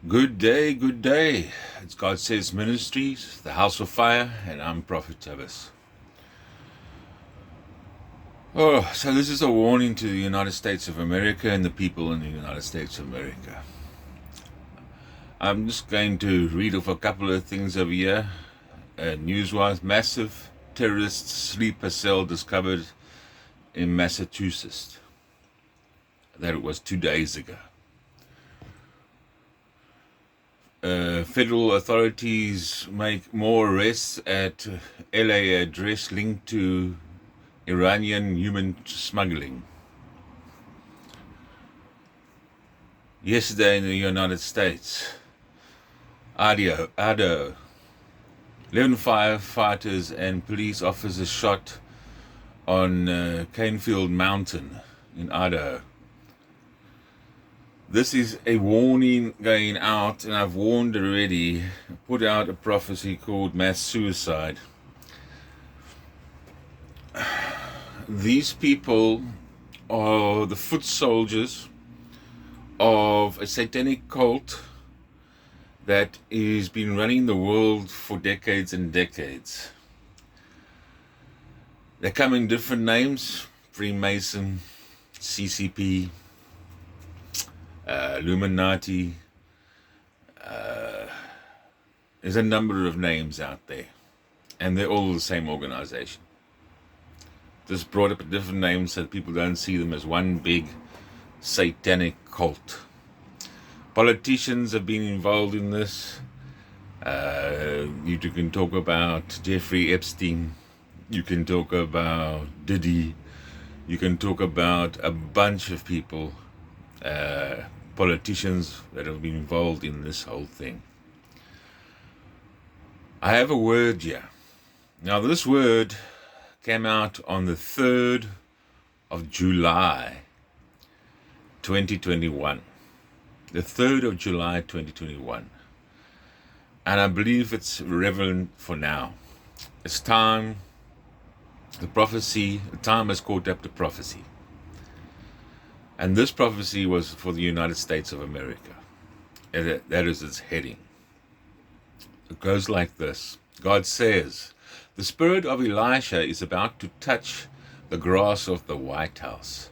Good day, good day. It's God Says Ministries, the House of Fire, and I'm Prophetic Word. So this is a warning to the United States of America and the people in the United States of America. I'm just going to read off a couple of things over here. News-wise, massive terrorist sleeper cell discovered in Massachusetts. That was 2 days ago. Federal authorities make more arrests at LA address linked to Iranian human smuggling. Yesterday in the United States, Idaho, 11 firefighters and police officers shot on Canefield Mountain in Idaho. This is a warning going out, and I've warned already, put out a prophecy called mass suicide. These people are the foot soldiers of a satanic cult that has been running the world for decades and decades. They come in different names: Freemason, CCP, Illuminati. There's a number of names out there, and they're all the same organization. Just brought up a different name so that people don't see them as one big satanic cult. Politicians have been involved in this. You can talk about Jeffrey Epstein. You can talk about Diddy. You can talk about a bunch of people, politicians that have been involved in this whole thing. I have a word here. Now, this word came out on the 3rd of July, 2021. The 3rd of July, 2021. And I believe it's relevant for now. It's time, the time has caught up to prophecy. And this prophecy was for the United States of America. And that is its heading. It goes like this. God says, the spirit of Elisha is about to touch the grass of the White House,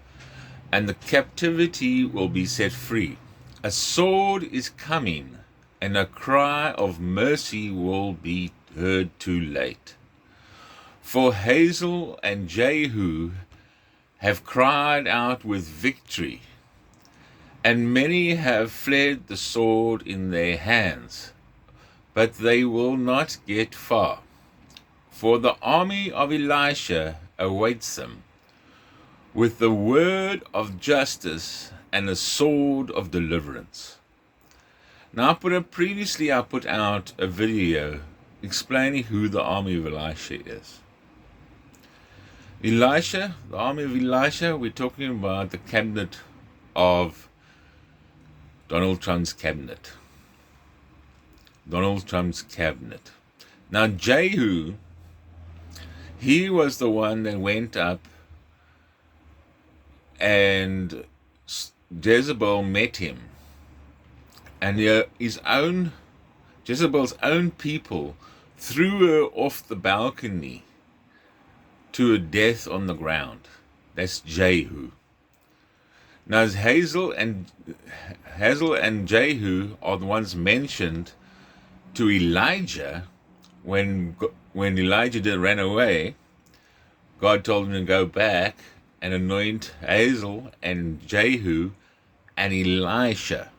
and the captivity will be set free. A sword is coming, and a cry of mercy will be heard too late. For Hazael and Jehu have cried out with victory, and many have fled the sword in their hands, but they will not get far. For the army of Elisha awaits them, with the word of justice and a sword of deliverance. Now, previously I put out a video explaining who the army of Elisha is. Elisha, the army of Elisha, we're talking about the cabinet of Donald Trump's cabinet. Donald Trump's cabinet. Now, Jehu, he was the one that went up and Jezebel met him. And Jezebel's own people threw her off the balcony to a death on the ground. That's Jehu. Now, Hazael and Jehu are the ones mentioned to Elijah when Elijah ran away. God told him to go back and anoint Hazael and Jehu and Elisha.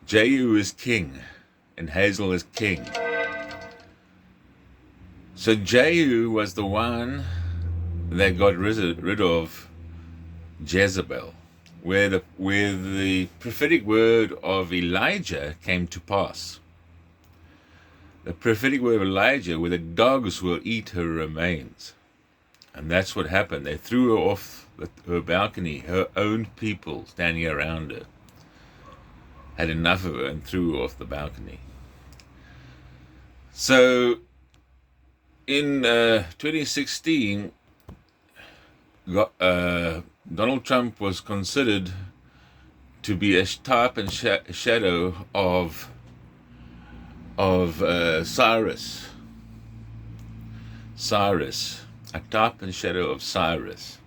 Jehu is king and Hazael is king. So Jehu was the one that got rid of Jezebel, where the prophetic word of Elijah came to pass. The prophetic word of Elijah, where the dogs will eat her remains. And that's what happened. They threw her off her balcony. Her own people standing around her had enough of her and threw her off the balcony. So in 2016, Donald Trump was considered to be a type and shadow of Cyrus. Cyrus, a type and shadow of Cyrus.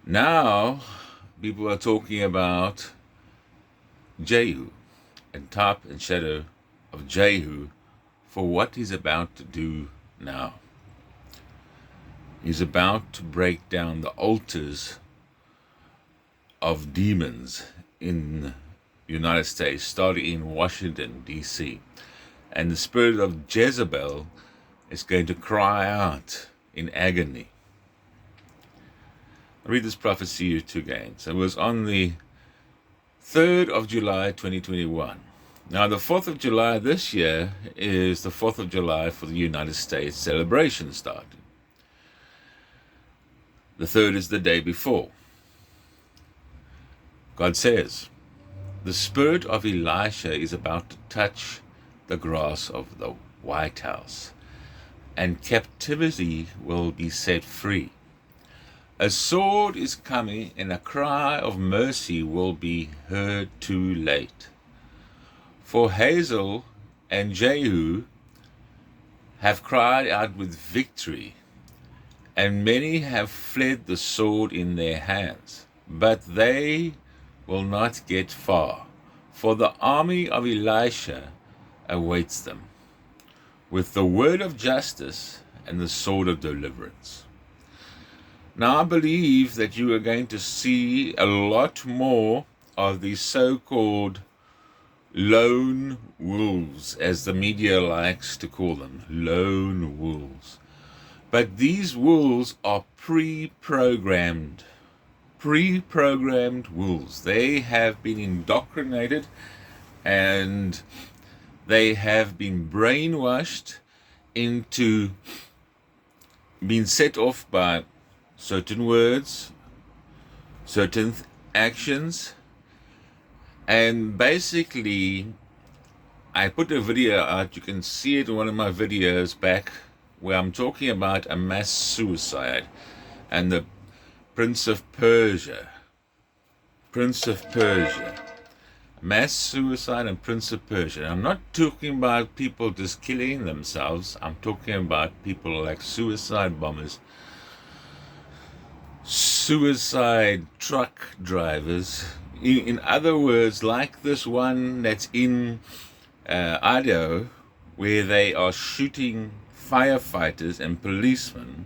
Now, people are talking about Jehu, a type and shadow of Jehu for what he's about to do now. He's about to break down the altars of demons in the United States, starting in Washington, D.C. And the spirit of Jezebel is going to cry out in agony. I'll read this prophecy to you again. So it was on the 3rd of July, 2021. Now, the 4th of July this year is the 4th of July for the United States celebration starting. The 3rd is the day before. God says, the spirit of Elisha is about to touch the grass of the White House, and captivity will be set free. A sword is coming, and a cry of mercy will be heard too late. For Hazael and Jehu have cried out with victory, and many have fled the sword in their hands, but they will not get far, for the army of Elisha awaits them, with the word of justice and the sword of deliverance. Now I believe that you are going to see a lot more of these so-called lone wolves, as the media likes to call them, lone wolves. But these wolves are pre-programmed wolves. They have been indoctrinated and they have been brainwashed into being set off by certain words, certain actions, and basically I put a video out. You can see it in one of my videos back where I'm talking about a mass suicide and the Prince of Persia, mass suicide and Prince of Persia. I'm not talking about people just killing themselves. I'm talking about people like suicide bombers, suicide truck drivers. In other words, like this one that's in Idaho, where they are shooting firefighters and policemen.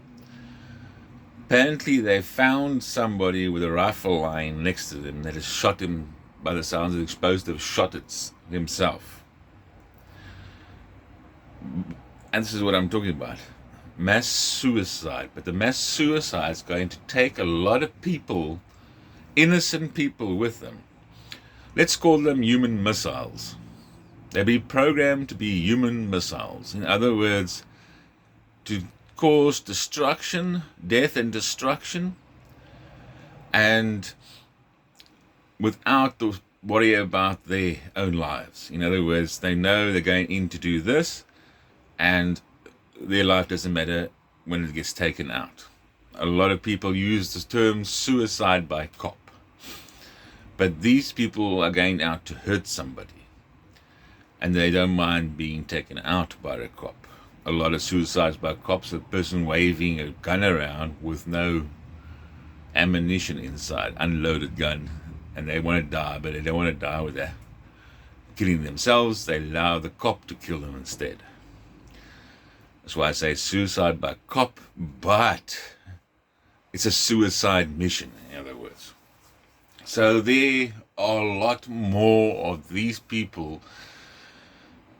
Apparently they found somebody with a rifle lying next to them that has shot him, by the sounds of it, exposed to have shot it himself. And this is what I'm talking about. Mass suicide. But the mass suicide is going to take a lot of people, innocent people with them. Let's call them human missiles. They'll be programmed to be human missiles. In other words, to cause destruction, death and destruction, and without the worry about their own lives. In other words, they know they're going in to do this, and their life doesn't matter when it gets taken out. A lot of people use the term suicide by cop, but these people are going out to hurt somebody, and they don't mind being taken out by a cop. A lot of suicides by cops, a person waving a gun around with no ammunition inside, unloaded gun, and they want to die, but they don't want to die with that killing themselves. They allow the cop to kill them instead. That's why I say suicide by cop, but it's a suicide mission, in other words. So there are a lot more of these people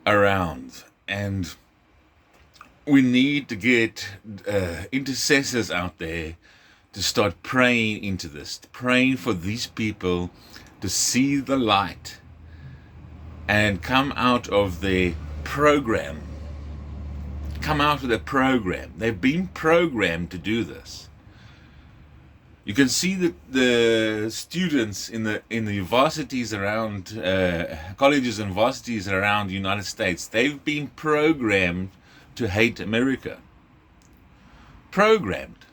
around, and we need to get intercessors out there to start praying into this, praying for these people to see the light and come out of their program. Come out of their program. They've been programmed to do this. You can see that the students in the universities around, colleges and universities around the United States, they've been programmed to hate America. Programmed.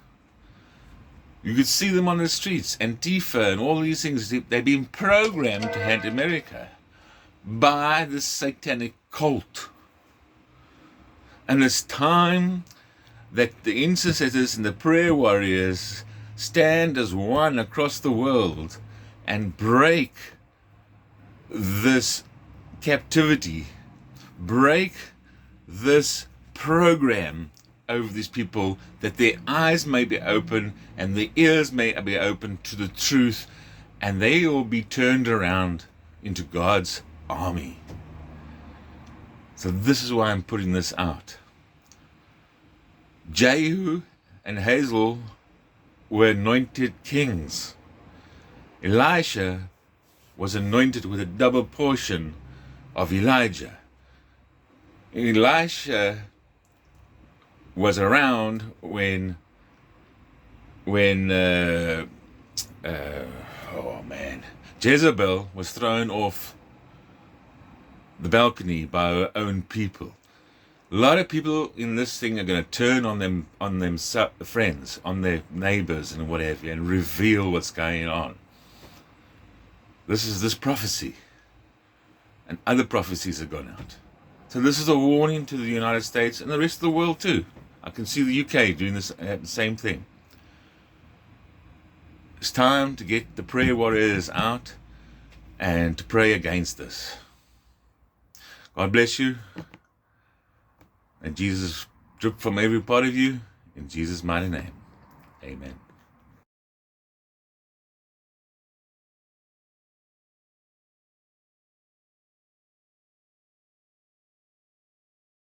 You could see them on the streets, Antifa and all these things. They've been programmed to hate America by the satanic cult. And it's time that the intercessors and the prayer warriors stand as one across the world and break this captivity, break this program over these people, that their eyes may be open and their ears may be open to the truth, and they will be turned around into God's army. So this is why I'm putting this out. Jehu and Hazael were anointed kings. Elisha was anointed with a double portion of Elijah. Elisha was around when Jezebel was thrown off the balcony by her own people. A lot of people in this thing are going to turn on them friends, on their neighbors and whatever, and reveal what's going on. This is this prophecy, and other prophecies have gone out. So this is a warning to the United States and the rest of the world too. I can see the UK doing this the same thing. It's time to get the prayer warriors out and to pray against this. God bless you. And Jesus drip from every part of you. In Jesus' mighty name. Amen.